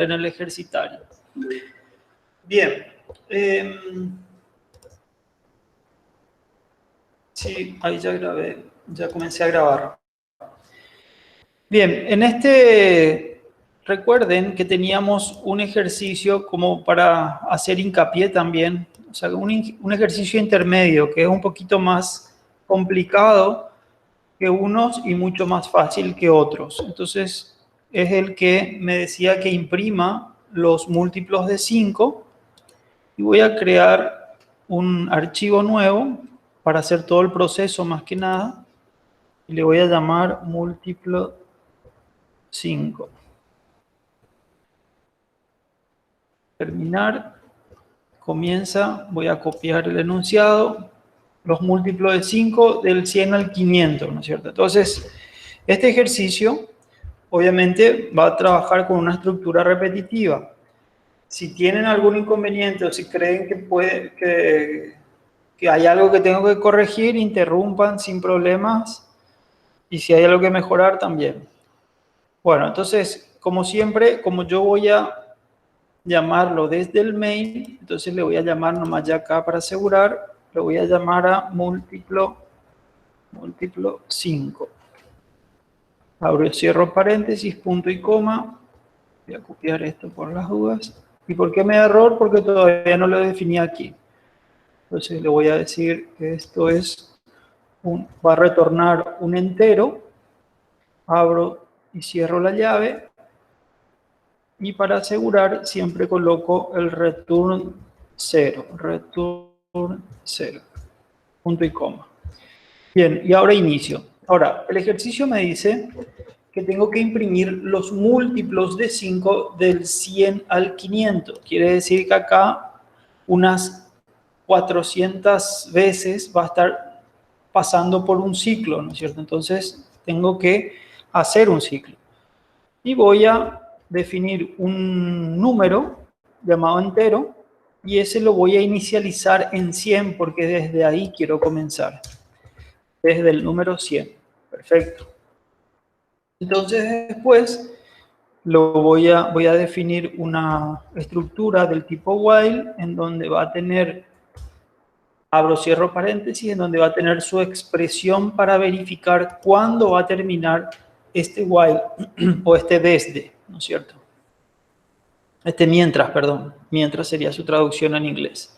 en el ejercitario. Bien. Sí, ahí ya grabé, ya comencé a grabar. Bien, en este, recuerden que teníamos un ejercicio como para hacer hincapié también, o sea, un ejercicio intermedio que es un poquito más complicado que unos y mucho más fácil que otros. Entonces, es el que me decía que imprima los múltiplos de 5 y voy a crear un archivo nuevo para hacer todo el proceso más que nada y le voy a llamar múltiplo 5. Terminar, comienza, voy a copiar el enunciado, los múltiplos de 5 del 100 al 500, ¿no es cierto? Entonces, este ejercicio obviamente va a trabajar con una estructura repetitiva. Si tienen algún inconveniente o si creen que hay algo que tengo que corregir, interrumpan sin problemas y si hay algo que mejorar también. Bueno, entonces, como siempre, como yo voy a llamarlo desde el main, entonces le voy a llamar nomás ya acá para asegurar, le voy a llamar a múltiplo 5. Abro y cierro paréntesis, punto y coma. Voy a copiar esto por las dudas. ¿Y por qué me da error? Porque todavía no lo definí aquí. Entonces le voy a decir que esto va a retornar un entero. Abro y cierro la llave. Y para asegurar siempre coloco el return 0. Return 0. Punto y coma. Bien, y ahora inicio. Ahora, el ejercicio me dice que tengo que imprimir los múltiplos de 5 del 100 al 500. Quiere decir que acá unas 400 veces va a estar pasando por un ciclo, ¿no es cierto? Entonces, tengo que hacer un ciclo. Y voy a definir un número llamado entero y ese lo voy a inicializar en 100 porque desde ahí quiero comenzar. Desde el número 100. Perfecto. Entonces, después voy a definir una estructura del tipo while en donde va a tener, abro, cierro paréntesis, en donde va a tener su expresión para verificar cuándo va a terminar este while o este desde, ¿no es cierto? Este mientras, perdón, mientras sería su traducción en inglés.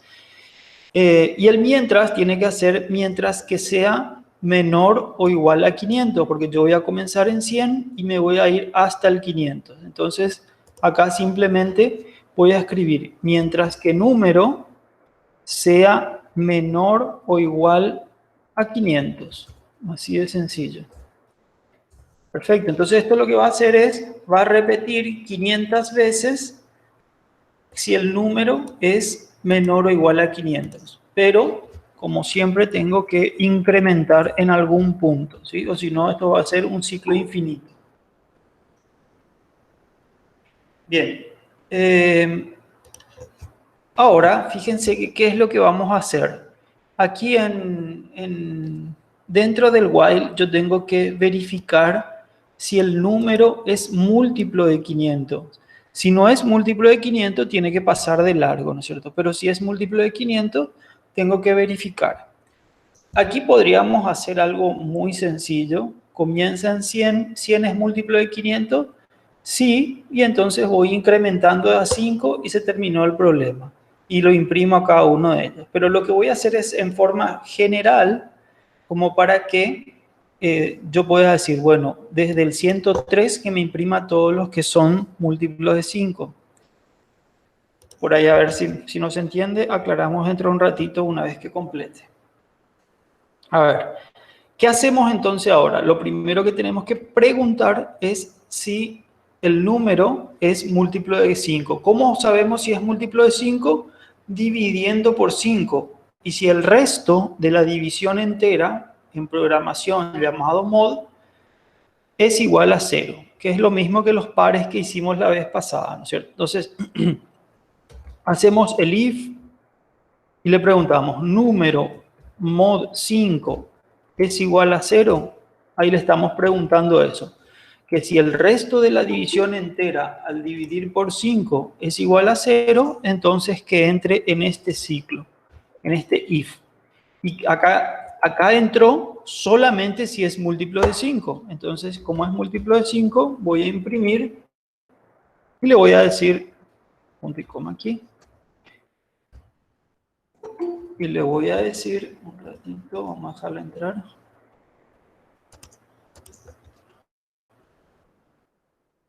Y el mientras tiene que hacer mientras que sea menor o igual a 500, porque yo voy a comenzar en 100 y me voy a ir hasta el 500. Entonces, acá simplemente voy a escribir mientras que número sea menor o igual a 500. Así de sencillo. Perfecto, entonces esto lo que va a hacer es, va a repetir 500 veces si el número es menor o igual a 500. Pero, como siempre, tengo que incrementar en algún punto, ¿sí? O si no, esto va a ser un ciclo infinito. Bien. Ahora, fíjense qué es lo que vamos a hacer. Aquí dentro del while yo tengo que verificar si el número es múltiplo de 500. Si no es múltiplo de 500, tiene que pasar de largo, ¿no es cierto? Pero si es múltiplo de 500, tengo que verificar. Aquí podríamos hacer algo muy sencillo. Comienza en 100, 100 es múltiplo de 500, sí, y entonces voy incrementando a 5 y se terminó el problema. Y lo imprimo a cada uno de ellos. Pero lo que voy a hacer es en forma general, como para que yo pueda decir, bueno, desde el 103 que me imprima todos los que son múltiplos de 5. Por ahí a ver si no se entiende, aclaramos dentro de un ratito una vez que complete. A ver, ¿qué hacemos entonces ahora? Lo primero que tenemos que preguntar es si el número es múltiplo de 5. ¿Cómo sabemos si es múltiplo de 5? Dividiendo por 5. Y si el resto de la división entera en programación llamado mod es igual a 0, que es lo mismo que los pares que hicimos la vez pasada, ¿no es cierto? Entonces, hacemos el if y le preguntamos, número mod 5 es igual a 0. Ahí le estamos preguntando eso. que si el resto de la división entera al dividir por 5 es igual a 0, entonces que entre en este ciclo, en este if. Y acá entró solamente si es múltiplo de 5. Entonces, como es múltiplo de 5, voy a imprimir y le voy a decir punto y coma aquí. Y le voy a decir, un ratito, vamos a dejarla entrar.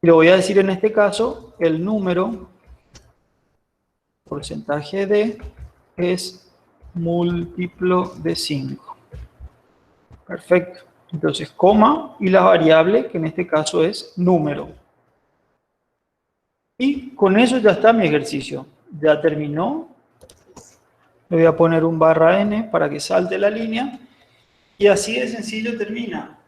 Y le voy a decir en este caso, el número, porcentaje de, es múltiplo de 5. Perfecto. Entonces, coma y la variable, que en este caso es número. Y con eso ya está mi ejercicio. Ya terminó. Le voy a poner un barra n para que salte la línea. Y así de sencillo termina.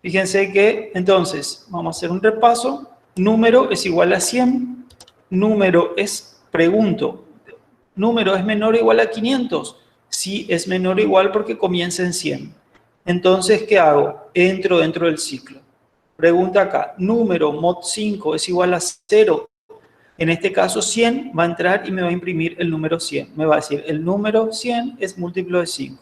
Fíjense que, entonces, vamos a hacer un repaso. Número es igual a 100. Número es, pregunto, ¿número es menor o igual a 500? Sí, es menor o igual porque comienza en 100. Entonces, ¿qué hago? Entro dentro del ciclo. Pregunta acá, número mod 5 es igual a 0. En este caso 100 va a entrar y me va a imprimir el número 100. Me va a decir, el número 100 es múltiplo de 5.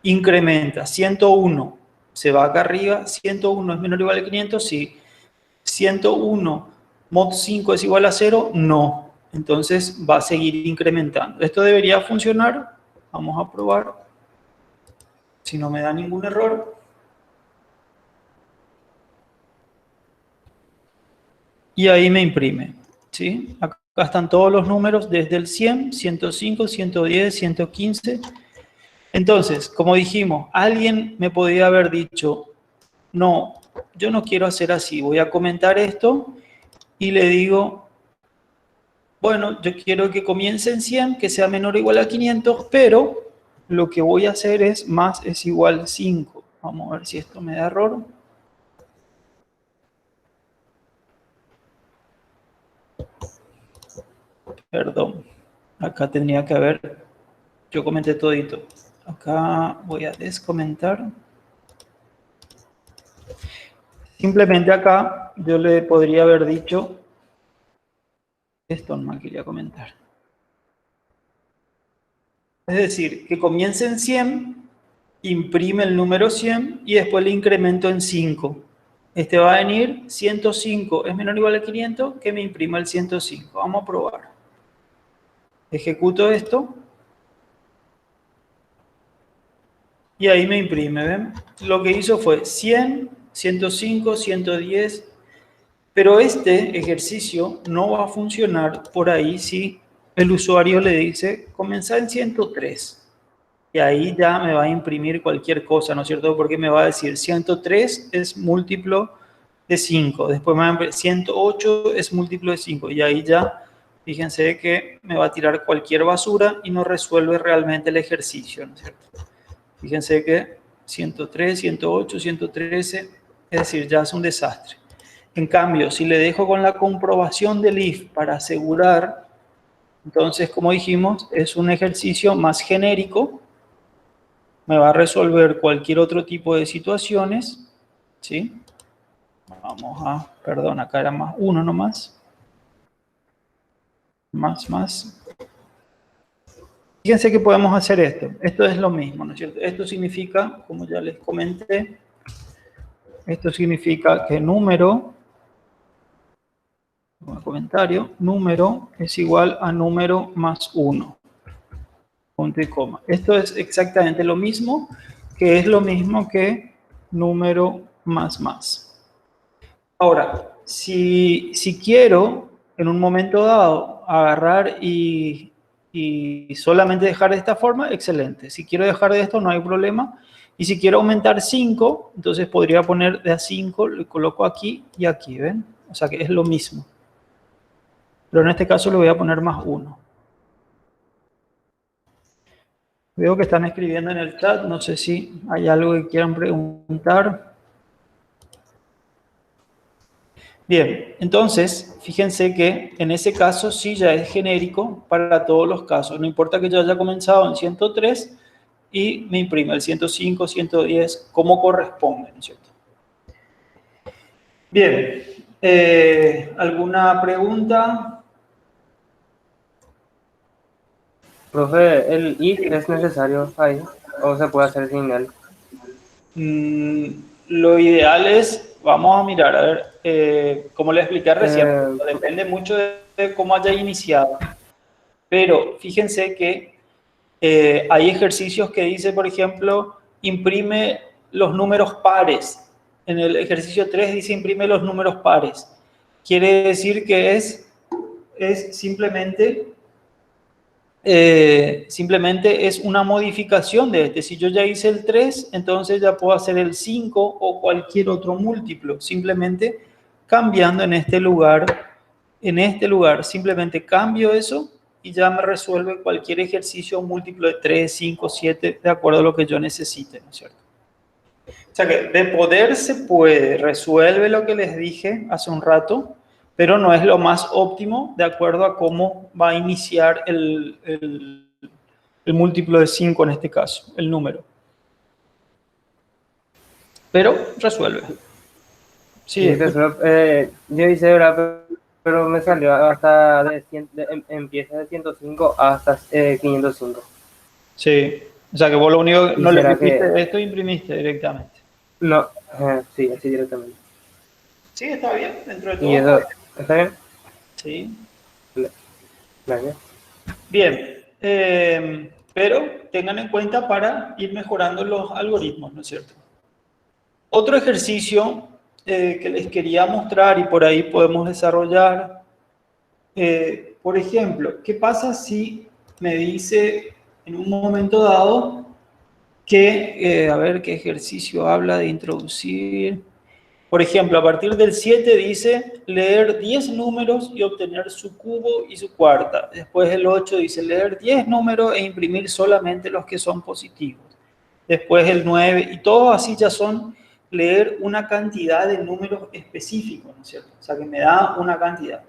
Incrementa, 101. Se va acá arriba, 101 es menor o igual a 500, sí. 101 mod 5 es igual a 0, no. Entonces va a seguir incrementando. Esto debería funcionar. Vamos a probar. Si no me da ningún error. Y ahí me imprime. ¿Sí? Acá están todos los números desde el 100, 105, 110, 115. Entonces, como dijimos, alguien me podría haber dicho, no, yo no quiero hacer así, voy a comentar esto y le digo, bueno, yo quiero que comience en 100, que sea menor o igual a 500, pero lo que voy a hacer es más es igual a 5. Vamos a ver si esto me da error. Perdón, acá tendría que haber, yo comenté todito. Acá voy a descomentar. Simplemente acá yo le podría haber dicho, esto no quería comentar. Es decir, que comience en 100, imprime el número 100 y después le incremento en 5. Este va a venir, 105 es menor o igual a 500, que me imprima el 105. Vamos a probar. Ejecuto esto. Y ahí me imprime, ¿ven? Lo que hizo fue 100, 105, 110. Pero este ejercicio no va a funcionar por ahí si el usuario le dice, comenzar en 103. Y ahí ya me va a imprimir cualquier cosa, ¿no es cierto? Porque me va a decir 103 es múltiplo de 5. Después me va a imprimir 108 es múltiplo de 5. Y ahí ya, fíjense que me va a tirar cualquier basura y no resuelve realmente el ejercicio, ¿no es cierto? Fíjense que 103, 108, 113, es decir, ya es un desastre. En cambio, si le dejo con la comprobación del if para asegurar, entonces, como dijimos, es un ejercicio más genérico, me va a resolver cualquier otro tipo de situaciones, ¿sí? Vamos a, perdón, acá era más uno nomás. Más. Fíjense que podemos hacer esto. Esto es lo mismo, ¿no es cierto? Esto significa, como ya les comenté, esto significa que número, como comentario, número es igual a número más 1. Punto y coma. Esto es exactamente lo mismo, que es lo mismo que número más. Ahora, si quiero en un momento dado agarrar y solamente dejar de esta forma, excelente. Si quiero dejar de esto, no hay problema. Y si quiero aumentar 5, entonces podría poner de a 5, le coloco aquí y aquí, ¿ven? O sea que es lo mismo. Pero en este caso le voy a poner más 1. Veo que están escribiendo en el chat, no sé si hay algo que quieran preguntar. Bien, entonces, fíjense que en ese caso sí ya es genérico para todos los casos. No importa que yo haya comenzado en 103 y me imprime el 105, 110, como corresponde, ¿no es cierto? Bien, ¿alguna pregunta? Profe, ¿el if es necesario ahí? ¿O se puede hacer sin él? Lo ideal es, vamos a mirar, a ver, como le expliqué recién, Eh, depende mucho de cómo haya iniciado. Pero fíjense que hay ejercicios que dice, por ejemplo, imprime los números pares. En el ejercicio 3 dice imprime los números pares. Quiere decir que es simplemente es una modificación de este. Si yo ya hice el 3, entonces ya puedo hacer el 5 o cualquier otro múltiplo, simplemente cambiando en este lugar, simplemente cambio eso y ya me resuelve cualquier ejercicio múltiplo de 3, 5, 7, de acuerdo a lo que yo necesite, ¿no es cierto? O sea que de poder se puede, resuelve lo que les dije hace un rato, pero no es lo más óptimo de acuerdo a cómo va a iniciar el múltiplo de 5 en este caso, el número. Pero resuelve. Sí, y yo hice, ¿verdad? Pero me salió hasta empieza de 105 hasta 505. sí. O sea que vos lo único, ¿Y no le será pusiste que esto, imprimiste directamente. no? Sí, así directamente. Sí, está bien, dentro de ¿Y todo está eso bien. está bien? Sí. Gracias. Bien, pero tengan en cuenta para ir mejorando los algoritmos, ¿no es cierto? Otro ejercicio que les quería mostrar y por ahí podemos desarrollar, por ejemplo, ¿qué pasa si me dice en un momento dado que, a ver qué ejercicio habla de introducir? Por ejemplo, a partir del 7 dice leer 10 números y obtener su cubo y su cuarta. Después el 8 dice leer 10 números e imprimir solamente los que son positivos. Después el 9 y todo así ya son leer una cantidad de números específicos, ¿no es cierto? O sea, que me da una cantidad.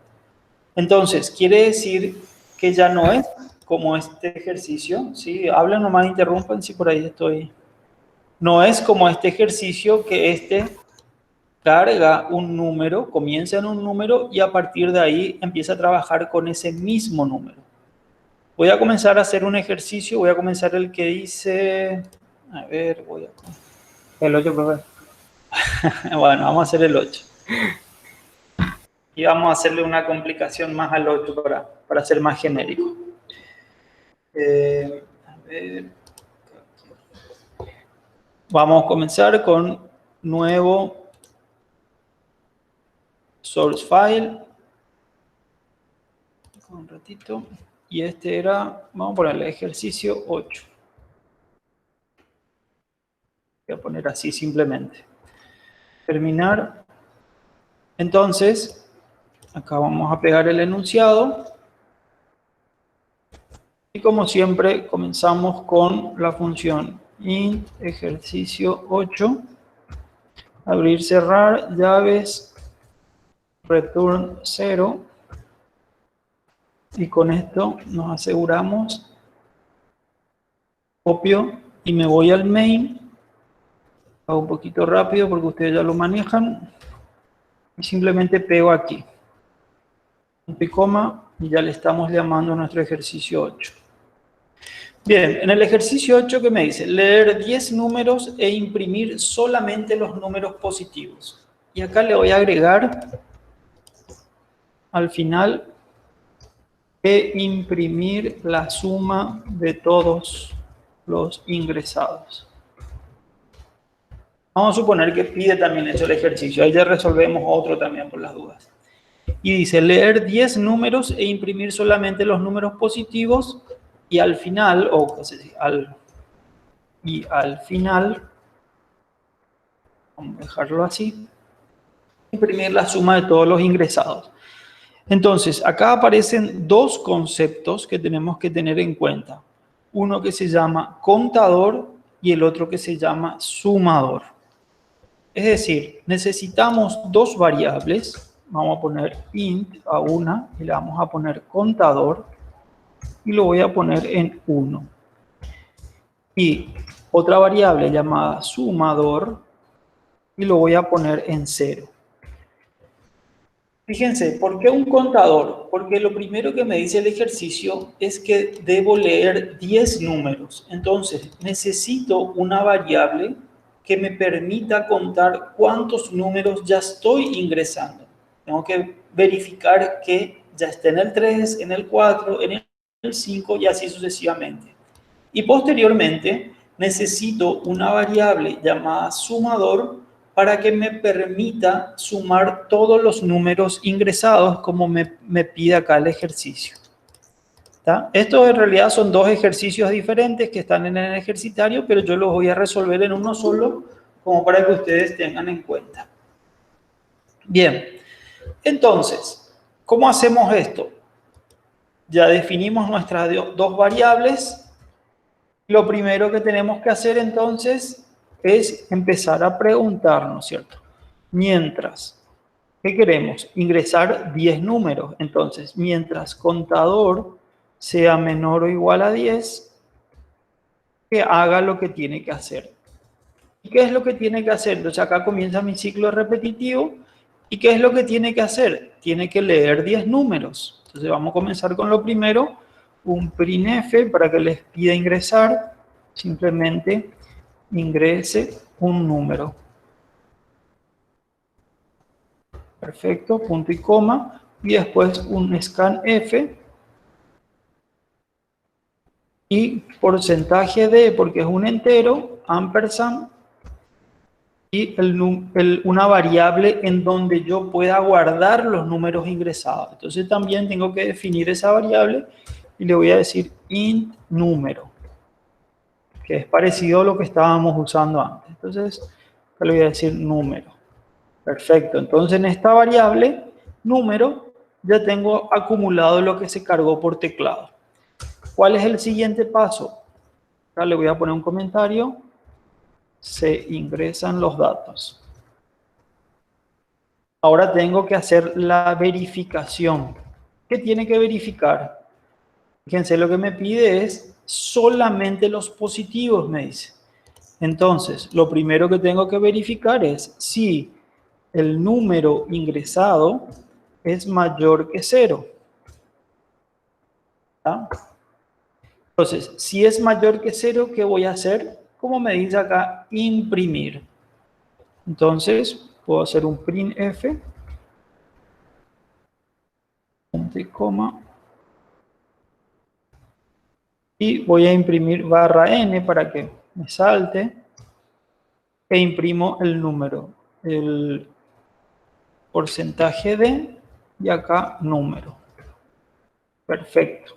Entonces, quiere decir que ya no es como este ejercicio, ¿sí? Hablan nomás, interrumpan si por ahí estoy. No es como este ejercicio que carga un número, comienza en un número y a partir de ahí empieza a trabajar con ese mismo número. Voy a comenzar a hacer un ejercicio, voy a comenzar el que dice, a ver, El 8, profe. bueno, vamos a hacer el 8. Y vamos a hacerle una complicación más al 8 para ser más genérico. A ver, vamos a comenzar con nuevo source file. Un ratito. Y este era, vamos a ponerle ejercicio 8. Voy a poner así simplemente. Terminar. Entonces, acá vamos a pegar el enunciado. Y como siempre, comenzamos con la función int ejercicio 8. Abrir, cerrar, llaves, return 0. Y con esto nos aseguramos, copio y me voy al main. Hago un poquito rápido porque ustedes ya lo manejan. Y simplemente pego aquí. Punto y coma, y ya le estamos llamando a nuestro ejercicio 8. Bien, en el ejercicio 8, ¿qué me dice? Leer 10 números e imprimir solamente los números positivos. Y acá le voy a agregar al final e imprimir la suma de todos los ingresados. Vamos a suponer que pide también eso el ejercicio. Ahí ya resolvemos otro también por las dudas. Y dice leer 10 números e imprimir solamente los números positivos y al final, al final, vamos a dejarlo así, imprimir la suma de todos los ingresados. Entonces, acá aparecen dos conceptos que tenemos que tener en cuenta. Uno que se llama contador y el otro que se llama sumador. Es decir, necesitamos dos variables. Vamos a poner int a una y le vamos a poner contador y lo voy a poner en 1. Y otra variable llamada sumador y lo voy a poner en 0. Fíjense, ¿por qué un contador? Porque lo primero que me dice el ejercicio es que debo leer 10 números. Entonces, necesito una variable que me permita contar cuántos números ya estoy ingresando. Tengo que verificar que ya esté en el 3, en el 4, en el 5 y así sucesivamente. Y posteriormente, necesito una variable llamada sumador para que me permita sumar todos los números ingresados como me pide acá el ejercicio. ¿Está? Estos en realidad son dos ejercicios diferentes que están en el ejercitario, pero yo los voy a resolver en uno solo como para que ustedes tengan en cuenta. Bien, entonces, ¿cómo hacemos esto? Ya definimos nuestras dos variables. Lo primero que tenemos que hacer entonces es empezar a preguntarnos, ¿cierto? Mientras, ¿qué queremos? Ingresar 10 números. Entonces, mientras contador sea menor o igual a 10, que haga lo que tiene que hacer. ¿Y qué es lo que tiene que hacer? Entonces acá comienza mi ciclo repetitivo. ¿Y qué es lo que tiene que hacer? Tiene que leer 10 números. Entonces vamos a comenzar con lo primero, un printf para que les pida ingresar. Simplemente ingrese un número. Perfecto, punto y coma. Y después un scanf. Y porcentaje de, porque es un entero, ampersand. Y una variable en donde yo pueda guardar los números ingresados. Entonces también tengo que definir esa variable y le voy a decir int número, que es parecido a lo que estábamos usando antes. Entonces, le voy a decir número. Perfecto. Entonces, en esta variable, número, ya tengo acumulado lo que se cargó por teclado. ¿Cuál es el siguiente paso? Acá le voy a poner un comentario. Se ingresan los datos. Ahora tengo que hacer la verificación. ¿Qué tiene que verificar? Fíjense, lo que me pide es solamente los positivos, me dice. Entonces, lo primero que tengo que verificar es si el número ingresado es mayor que 0. ¿Tá? Entonces, si es mayor que 0, ¿qué voy a hacer? Como me dice acá, imprimir. Entonces, puedo hacer un printf, punto y coma, y voy a imprimir /n para que me salte, e imprimo el número, el porcentaje de, y acá número. Perfecto.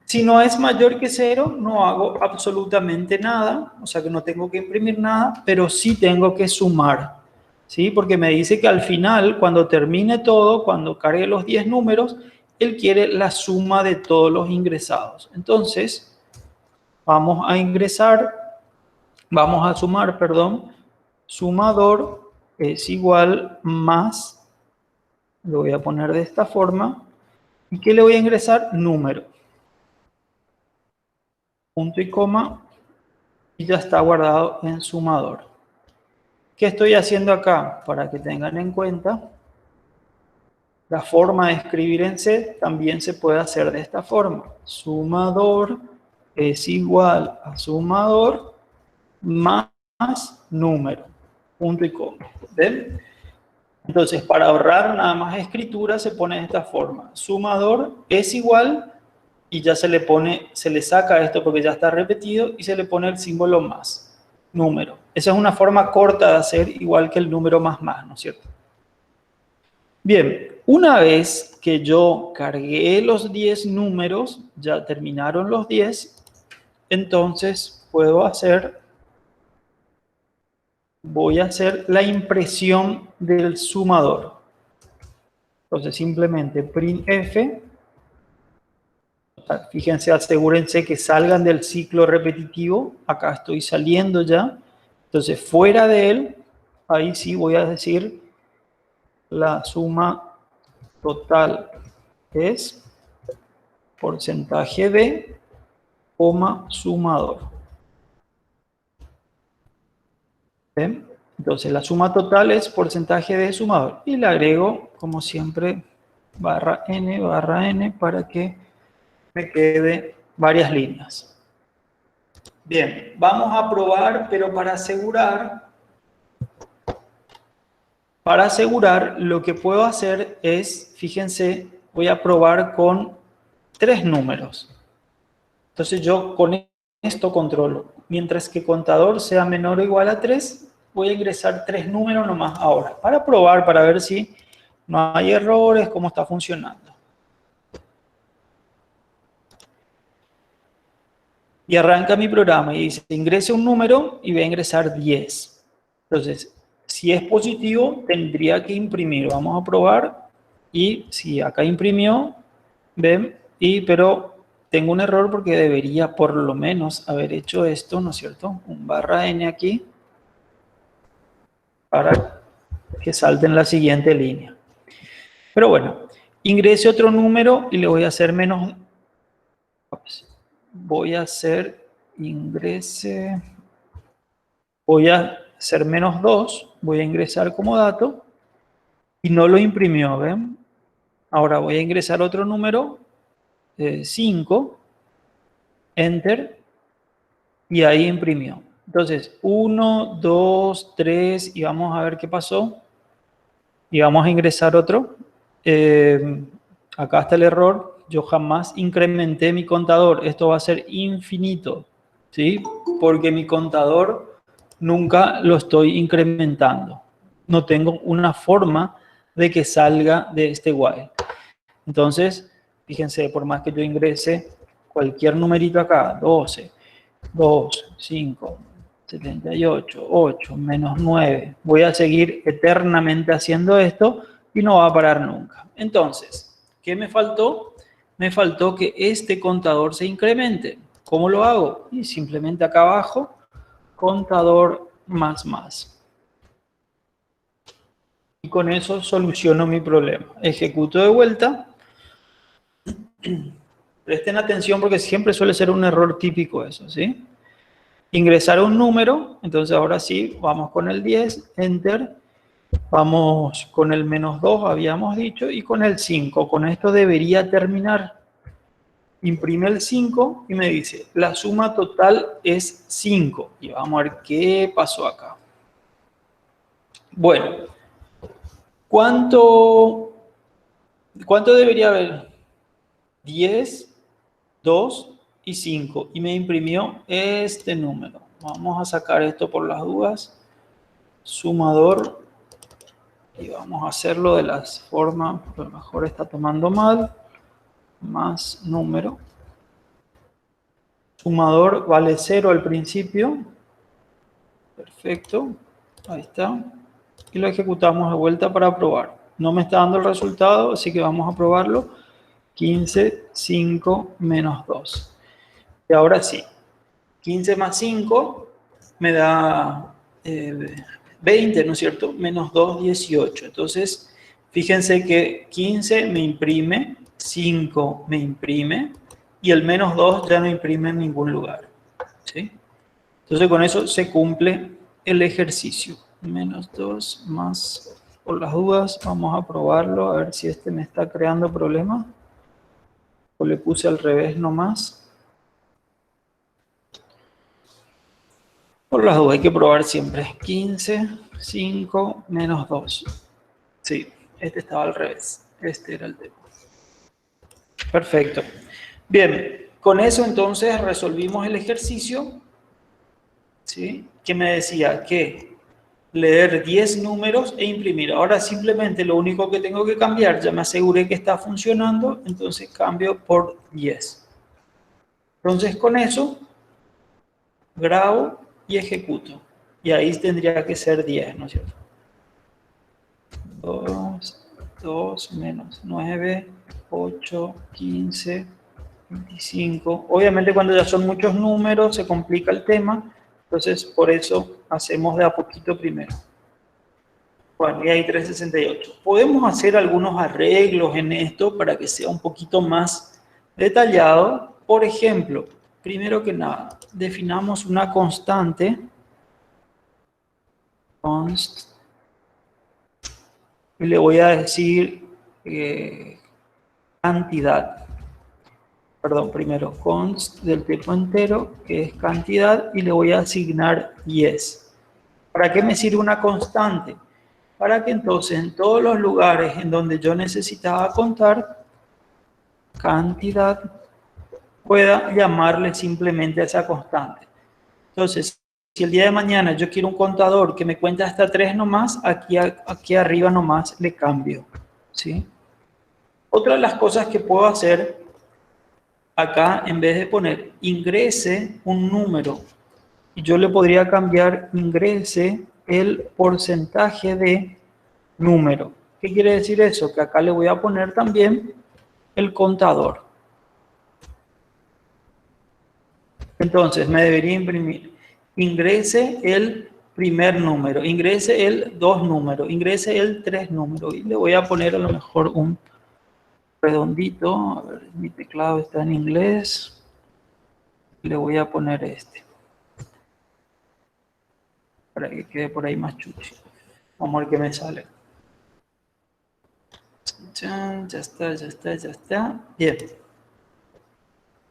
Si no es mayor que 0, no hago absolutamente nada, o sea que no tengo que imprimir nada, pero sí tengo que sumar, ¿sí? Porque me dice que al final, cuando termine todo, cuando cargue los 10 números, él quiere la suma de todos los ingresados. Entonces, vamos a sumar, perdón, sumador es igual más, lo voy a poner de esta forma, ¿y qué le voy a ingresar? Número. Punto y coma, y ya está guardado en sumador. ¿Qué estoy haciendo acá? Para que tengan en cuenta, la forma de escribir en C también se puede hacer de esta forma. Sumador es igual a sumador más número. Punto y coma. ¿Ven? Entonces, para ahorrar nada más escritura, se pone de esta forma. Sumador es igual, y ya se le saca esto porque ya está repetido, y se le pone el símbolo más, número. Esa es una forma corta de hacer, igual que el número más, ¿no es cierto? Bien, una vez que yo cargué los 10 números, ya terminaron los 10, entonces voy a hacer la impresión del sumador. Entonces simplemente printf, fíjense, asegúrense que salgan del ciclo repetitivo, acá estoy saliendo ya, entonces fuera de él, ahí sí voy a decir la suma total es porcentaje de, coma, sumador. ¿Ven? Entonces la suma total es porcentaje de sumador. Y le agrego, como siempre, barra n para que me quede varias líneas. Bien, vamos a probar, pero para asegurar lo que puedo hacer es, fíjense, voy a probar con 3 números. Entonces yo con esto controlo. Mientras que contador sea menor o igual a 3, voy a ingresar 3 números nomás ahora, para probar, para ver si no hay errores, cómo está funcionando. Y arranca mi programa y dice, ingrese un número y voy a ingresar 10. Entonces, si es positivo, tendría que imprimir. Vamos a probar. Y si acá imprimió, ven, pero tengo un error porque debería por lo menos haber hecho esto, ¿no es cierto? Un barra n aquí para que salte en la siguiente línea. Pero bueno, ingrese otro número y le voy a hacer menos... Voy a hacer ingrese... Voy a hacer menos 2, voy a ingresar como dato y no lo imprimió, ¿ven? Ahora voy a ingresar otro número, 5, enter, y ahí imprimió. Entonces, 1, 2, 3, y vamos a ver qué pasó. Y vamos a ingresar otro. Acá está el error. Yo jamás incrementé mi contador. Esto va a ser infinito, ¿sí? Porque mi contador nunca lo estoy incrementando. No tengo una forma de que salga de este while. Entonces, fíjense, por más que yo ingrese cualquier numerito acá, 12, 2, 5, 78, 8, menos 9. Voy a seguir eternamente haciendo esto y no va a parar nunca. Entonces, ¿qué me faltó? Me faltó que este contador se incremente. ¿Cómo lo hago? Y simplemente acá abajo, contador más. Y con eso soluciono mi problema. Ejecuto de vuelta. Presten atención porque siempre suele ser un error típico eso, ¿sí? Ingresar un número, entonces ahora sí, vamos con el 10, enter, vamos con el menos 2, habíamos dicho, y con el 5. Con esto debería terminar. Imprime el 5 y me dice, la suma total es 5. Y vamos a ver qué pasó acá. Bueno, ¿cuánto debería haber? 10, 2 y 5. Y me imprimió este número. Vamos a sacar esto por las dudas. Sumador. Y vamos a hacerlo de las formas, a lo mejor está tomando mal. Más número. Sumador vale 0 al principio. Perfecto. Ahí está. Y lo ejecutamos de vuelta para probar. No me está dando el resultado, así que vamos a probarlo. 15, 5, menos 2. Y ahora sí. 15 más 5 me da 20, ¿no es cierto? Menos 2, 18. Entonces, fíjense que 15 me imprime, 5 me imprime, y el menos 2 ya no imprime en ningún lugar. ¿Sí? Entonces, con eso se cumple el ejercicio. Menos 2 más, por las dudas, vamos a probarlo, a ver si este me está creando problemas. O le puse al revés nomás. Por las dudas, hay que probar siempre. 15, 5, menos 2. Sí, este estaba al revés. Este era el tema. Perfecto. Bien, con eso entonces resolvimos el ejercicio. ¿Sí? Que me decía que leer 10 números e imprimir. Ahora simplemente lo único que tengo que cambiar, ya me aseguré que está funcionando, entonces cambio por 10. Entonces con eso grabo y ejecuto. Y ahí tendría que ser 10, ¿no es cierto? 2 menos 9, 8, 15, 25. Obviamente cuando ya son muchos números se complica el tema, entonces por eso hacemos de a poquito primero. Bueno, y ahí 368. Podemos hacer algunos arreglos en esto para que sea un poquito más detallado. Por ejemplo, primero que nada, definamos una constante const, y le voy a decir cantidad. Perdón, primero const del tipo entero, que es cantidad, y le voy a asignar yes. ¿Para qué me sirve una constante? Para que entonces en todos los lugares en donde yo necesitaba contar cantidad, pueda llamarle simplemente a esa constante. Entonces, si el día de mañana yo quiero un contador que me cuente hasta 3 nomás, aquí arriba nomás le cambio, ¿sí? Otra de las cosas que puedo hacer acá, en vez de poner ingrese un número, yo le podría cambiar ingrese el porcentaje de número. ¿Qué quiere decir eso? Que acá le voy a poner también el contador. Entonces me debería imprimir ingrese el primer número, ingrese el 2 números, ingrese el 3 números, y le voy a poner a lo mejor un redondito. A ver, mi teclado está en inglés, le voy a poner este para que quede por ahí más chuchi. Vamos a ver qué me sale. Ya está, ya está, ya está. Bien.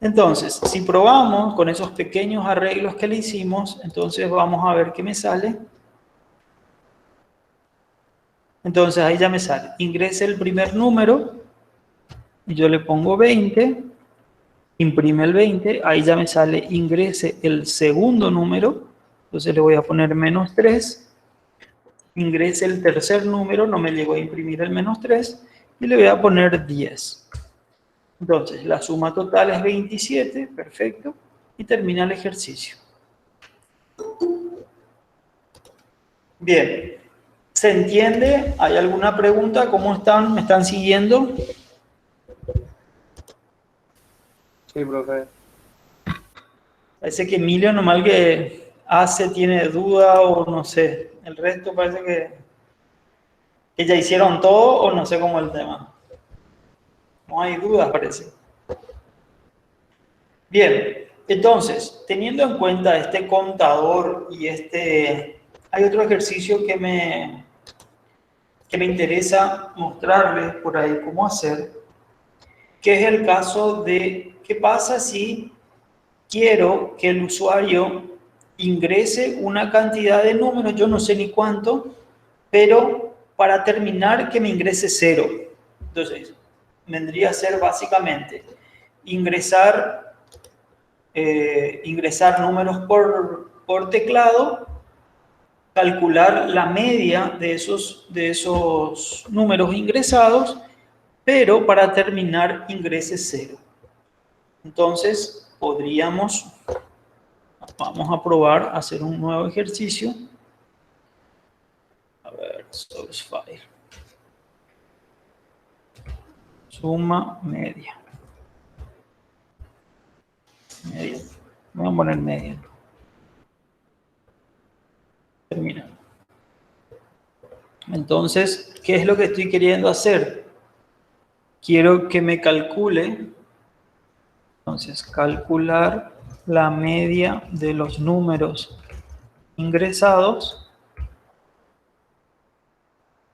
Entonces, si probamos con esos pequeños arreglos que le hicimos, entonces vamos a ver qué me sale. Entonces ahí ya me sale. Ingrese el primer número y yo le pongo 20. Imprime el 20. Ahí ya me sale ingrese el segundo número. Entonces le voy a poner -3. Ingrese el tercer número. No me llegó a imprimir el -3. Y le voy a poner 10. Entonces la suma total es 27. Perfecto. Y termina el ejercicio. Bien. ¿Se entiende? ¿Hay alguna pregunta? ¿Cómo están? ¿Me están siguiendo? Sí, profe. Parece que Emilio nomás que hace tiene duda o no sé. El resto parece que ya hicieron todo o no sé cómo es el tema. No hay dudas, parece. Bien, entonces, teniendo en cuenta este contador y hay otro ejercicio que me interesa mostrarles por ahí cómo hacer, que es el caso de qué pasa si quiero que el usuario ingrese una cantidad de números, yo no sé ni cuánto, pero para terminar que me ingrese 0. Entonces, vendría a ser básicamente ingresar números por teclado, calcular la media de esos números ingresados, pero para terminar ingrese 0. Entonces, vamos a probar a hacer un nuevo ejercicio. A ver, source file. Suma media. Media. Voy a poner media. Termina. Entonces, ¿qué es lo que estoy queriendo hacer? Quiero que me calcule. Entonces, calcular la media de los números ingresados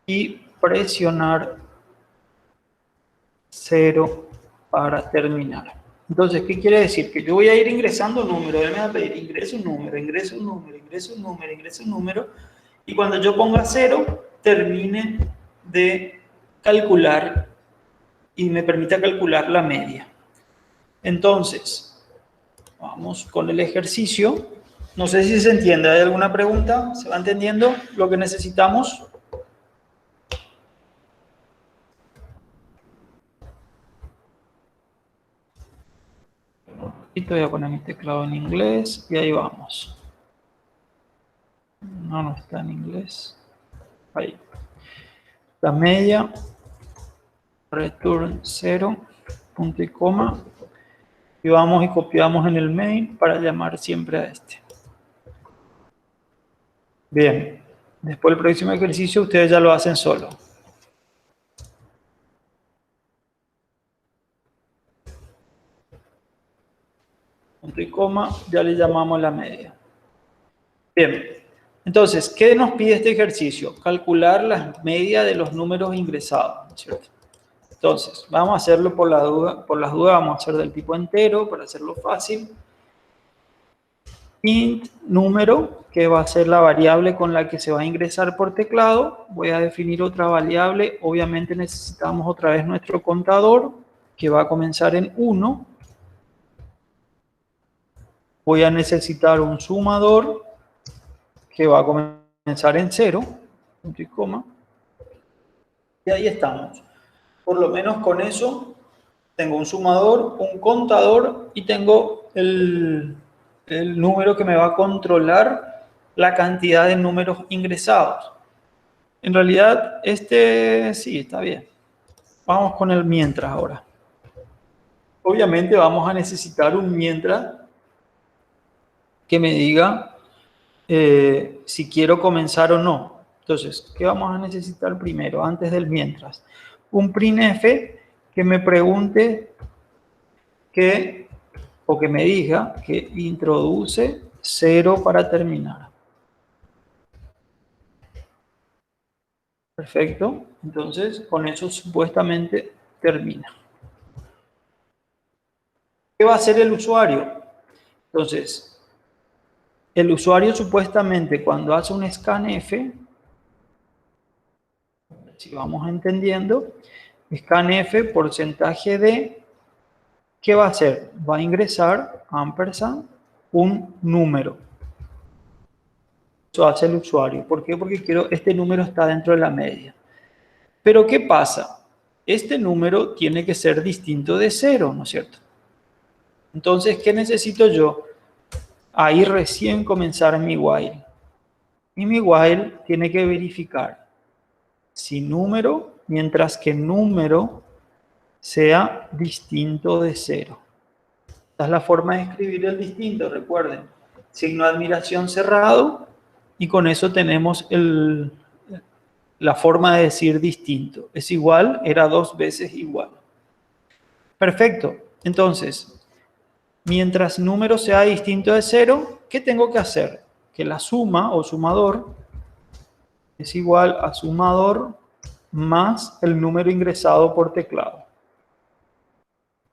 y presionar 0 para terminar. Entonces, ¿qué quiere decir? Que yo voy a ir ingresando números. Él me va a pedir ingreso un número, ingreso un número, ingreso un número, ingreso un número. Y cuando yo ponga 0, termine de calcular y me permita calcular la media. Entonces, vamos con el ejercicio. No sé si se entiende. ¿Hay alguna pregunta? ¿Se va entendiendo lo que necesitamos? Y voy a poner mi teclado en inglés y ahí vamos. No está en inglés. Ahí. La media, return 0, punto y coma. Y vamos y copiamos en el main para llamar siempre a este. Bien. Después el próximo ejercicio ustedes ya lo hacen solo. Punto y coma, ya le llamamos la media. Bien. Entonces, ¿qué nos pide este ejercicio? Calcular la media de los números ingresados, ¿cierto? Entonces, vamos a hacerlo por las dudas, vamos a hacer del tipo entero para hacerlo fácil. Int número, que va a ser la variable con la que se va a ingresar por teclado. Voy a definir otra variable. Obviamente necesitamos otra vez nuestro contador, que va a comenzar en 1. Voy a necesitar un sumador, que va a comenzar en 0, punto y coma. Y ahí estamos. Por lo menos con eso tengo un sumador, un contador y tengo el número que me va a controlar la cantidad de números ingresados. En realidad, sí, está bien. Vamos con el mientras ahora. Obviamente vamos a necesitar un mientras que me diga si quiero comenzar o no. Entonces, ¿qué vamos a necesitar primero, antes del mientras? Un printf que me pregunte o que me diga que introduce 0 para terminar. Perfecto. Entonces, con eso supuestamente termina. ¿Qué va a hacer el usuario? Entonces, el usuario supuestamente cuando hace un scanf, si vamos entendiendo, scanf porcentaje de, ¿qué va a hacer? Va a ingresar ampersand un número. Eso hace el usuario. ¿Por qué? Porque este número está dentro de la media. Pero ¿qué pasa? Este número tiene que ser distinto de 0, ¿no es cierto? Entonces, ¿qué necesito yo? Ahí recién comenzar mi while. Y mi while tiene que verificar si número, mientras que número sea distinto de 0. Esta es la forma de escribir el distinto, recuerden. Signo de admiración cerrado y con eso tenemos la forma de decir distinto. Es igual, era 2 veces igual. Perfecto. Entonces, mientras número sea distinto de 0, ¿qué tengo que hacer? Que la suma o sumador es igual a sumador más el número ingresado por teclado.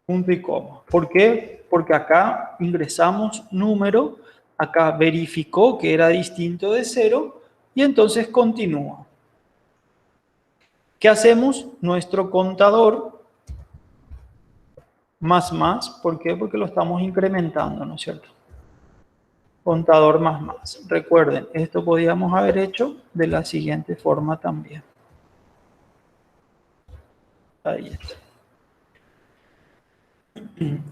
Punto y coma. ¿Por qué? Porque acá ingresamos número, acá verificó que era distinto de 0 y entonces continúa. ¿Qué hacemos? Nuestro contador más. ¿Por qué? Porque lo estamos incrementando, ¿no es cierto? Contador más. Recuerden, esto podíamos haber hecho de la siguiente forma también. Ahí está.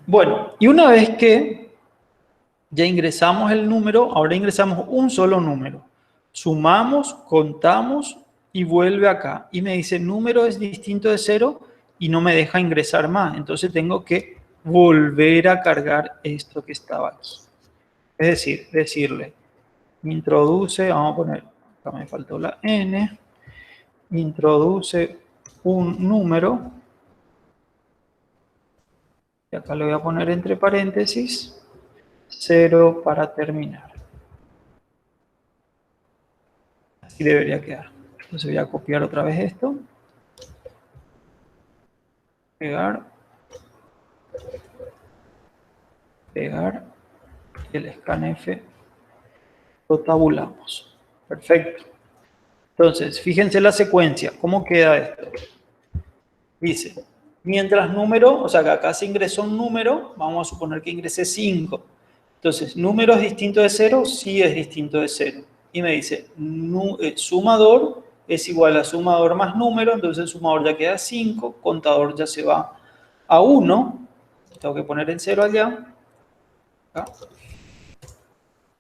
Bueno, y una vez que ya ingresamos el número, ahora ingresamos un solo número. Sumamos, contamos y vuelve acá. Y me dice, número es distinto de 0 y no me deja ingresar más. Entonces tengo que volver a cargar esto que estaba aquí. Es decir, decirle, introduce, vamos a poner, acá me faltó la N, introduce un número, y acá le voy a poner entre paréntesis, 0 para terminar. Así debería quedar. Entonces voy a copiar otra vez esto, pegar, y el scanf lo tabulamos. Perfecto. Entonces, fíjense la secuencia. ¿Cómo queda esto? Dice, mientras número, o sea que acá se ingresó un número, vamos a suponer que ingresé 5. Entonces, ¿número es distinto de 0? Sí es distinto de 0. Y me dice, sumador es igual a sumador más número, entonces el sumador ya queda 5, contador ya se va a 1, tengo que poner el 0 allá, acá.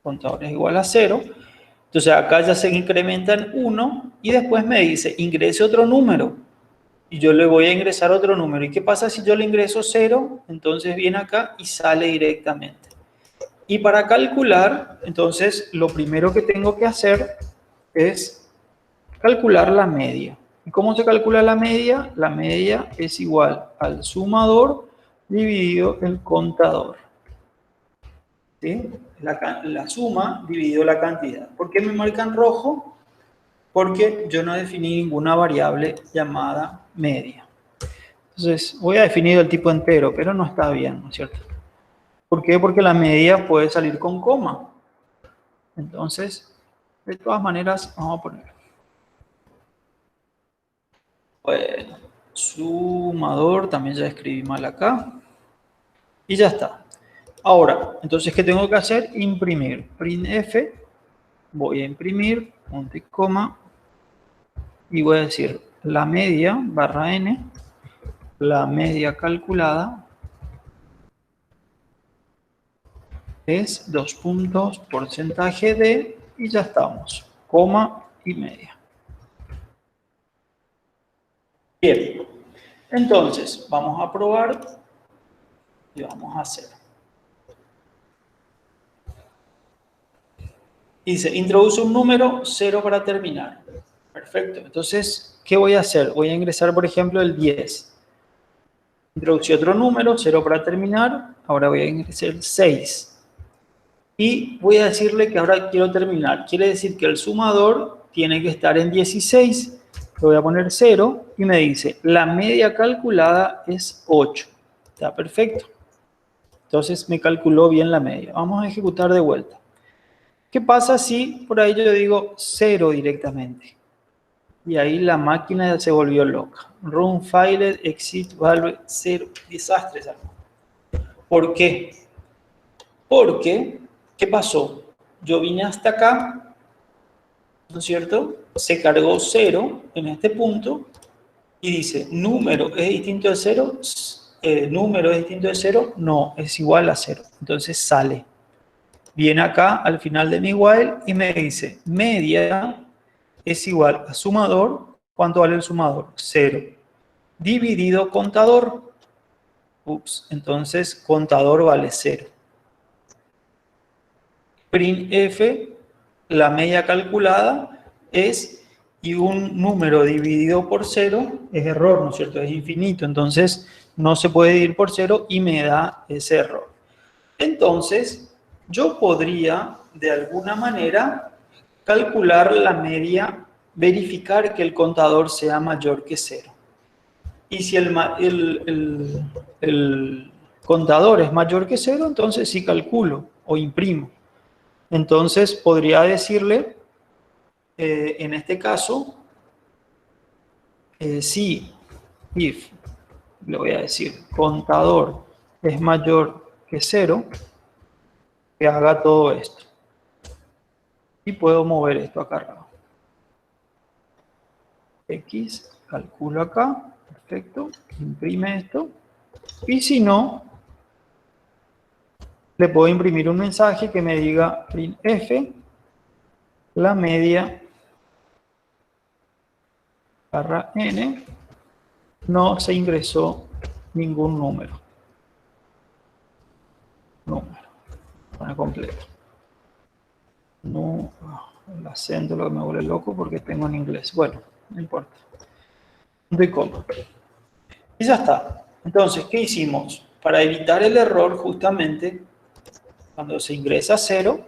Contador es igual a 0, entonces acá ya se incrementa en 1 y después me dice, ingrese otro número. Y yo le voy a ingresar otro número. ¿Y qué pasa si yo le ingreso 0? Entonces viene acá y sale directamente. Y para calcular, entonces lo primero que tengo que hacer es calcular la media. ¿Y cómo se calcula la media? La media es igual al sumador dividido el contador. ¿Sí? la suma dividido la cantidad. ¿Por qué me marcan rojo? Porque yo no definí ninguna variable llamada media. Entonces, voy a definir el tipo entero, pero no está bien, ¿no es cierto? ¿Por qué? Porque la media puede salir con coma. Entonces, de todas maneras, vamos a poner. Bueno, sumador, también ya escribí mal acá. Y ya está. Ahora, entonces, ¿qué tengo que hacer? Imprimir. Printf, voy a imprimir, punto y coma, y voy a decir la media, barra n, la media calculada es 2 puntos, porcentaje de, y ya estamos, coma y media. Bien, entonces vamos a probar y vamos a hacer. Dice, introduce un número, 0 para terminar. Perfecto, entonces, ¿qué voy a hacer? Voy a ingresar, por ejemplo, el 10. Introducí otro número, 0 para terminar, ahora voy a ingresar el 6. Y voy a decirle que ahora quiero terminar. Quiere decir que el sumador tiene que estar en 16. Le voy a poner 0 y me dice, la media calculada es 8. Está perfecto. Entonces me calculó bien la media. Vamos a ejecutar de vuelta. ¿Qué pasa si por ahí yo digo 0 directamente? Y ahí la máquina se volvió loca. Run failed, exit value 0. Desastre. ¿Por qué? Porque, ¿qué pasó? Yo vine hasta acá, ¿no es cierto? Se cargó 0 en este punto y dice, ¿número es distinto de 0? ¿Número es distinto de 0? No, es igual a 0. Entonces sale. Viene acá al final de mi while y me dice, media es igual a sumador. ¿Cuánto vale el sumador? 0. Dividido contador. Ups, entonces contador vale 0. Printf, la media calculada es, y un número dividido por 0 es error, ¿no es cierto? Es infinito, entonces no se puede dividir por 0 y me da ese error. Entonces, yo podría, de alguna manera, calcular la media, verificar que el contador sea mayor que 0. Y si el contador es mayor que 0, entonces sí calculo o imprimo. Entonces, podría decirle, en este caso, si, if, le voy a decir, contador es mayor que 0, que haga todo esto. Y puedo mover esto acá arriba. X, calculo acá, perfecto, imprime esto. Y si no, le puedo imprimir un mensaje que me diga printf, la media barra n, no se ingresó ningún número. Pone completo. No, el acento lo que me vuelve loco porque tengo en inglés. Bueno, no importa. Punto y coma. Y ya está. Entonces, ¿qué hicimos? Para evitar el error, justamente, cuando se ingresa 0,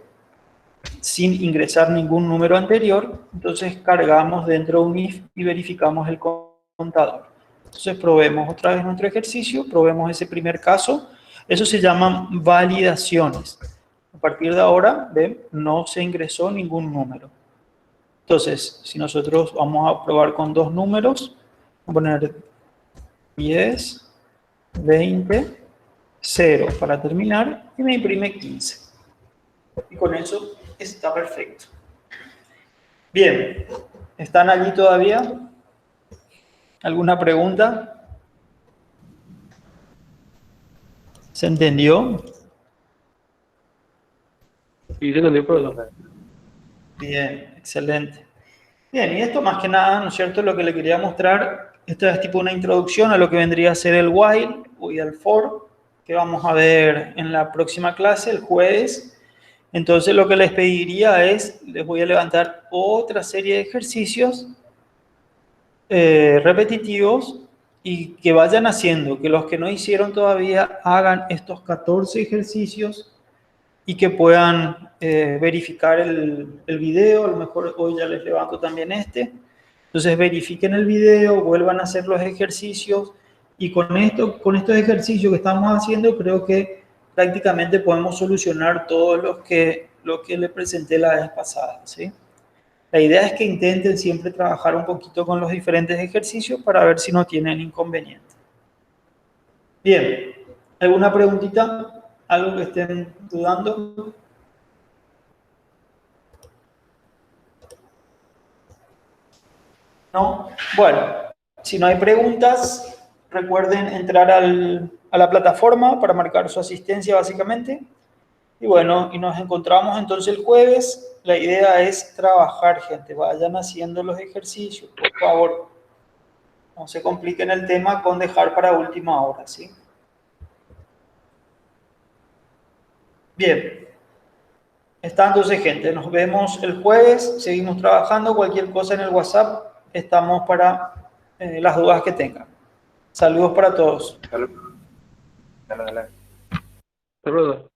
sin ingresar ningún número anterior, entonces cargamos dentro de un if y verificamos el contador. Entonces probemos otra vez nuestro ejercicio, probemos ese primer caso. Eso se llaman validaciones. A partir de ahora, ven, no se ingresó ningún número. Entonces, si nosotros vamos a probar con dos números, vamos a poner 10, 20, 0 para terminar y me imprime 15. Y con eso está perfecto. Bien, ¿están allí todavía? ¿Alguna pregunta? ¿Se entendió? Sí, se entendió, profesor. Bien, excelente. Bien, y esto más que nada, ¿no es cierto? Lo que le quería mostrar, esto es tipo una introducción a lo que vendría a ser el while y el for, que vamos a ver en la próxima clase, el jueves. Entonces lo que les pediría es, les voy a levantar otra serie de ejercicios repetitivos y que vayan haciendo, que los que no hicieron todavía hagan estos 14 ejercicios y que puedan verificar el video. A lo mejor hoy ya les levanto también este. Entonces verifiquen el video, vuelvan a hacer los ejercicios y con estos ejercicios que estamos haciendo creo que prácticamente podemos solucionar todos lo que les presenté la vez pasada, ¿sí? La idea es que intenten siempre trabajar un poquito con los diferentes ejercicios para ver si no tienen inconveniente. Bien, ¿alguna preguntita? ¿Algo que estén dudando? ¿No? Bueno, si no hay preguntas, recuerden entrar a la plataforma para marcar su asistencia básicamente. Y bueno, y nos encontramos entonces el jueves. La idea es trabajar, gente. Vayan haciendo los ejercicios, por favor. No se compliquen el tema con dejar para última hora, ¿sí? Bien. Está entonces, gente. Nos vemos el jueves. Seguimos trabajando. Cualquier cosa en el WhatsApp, estamos para las dudas que tengan. Saludos para todos. Saludos. Saludos.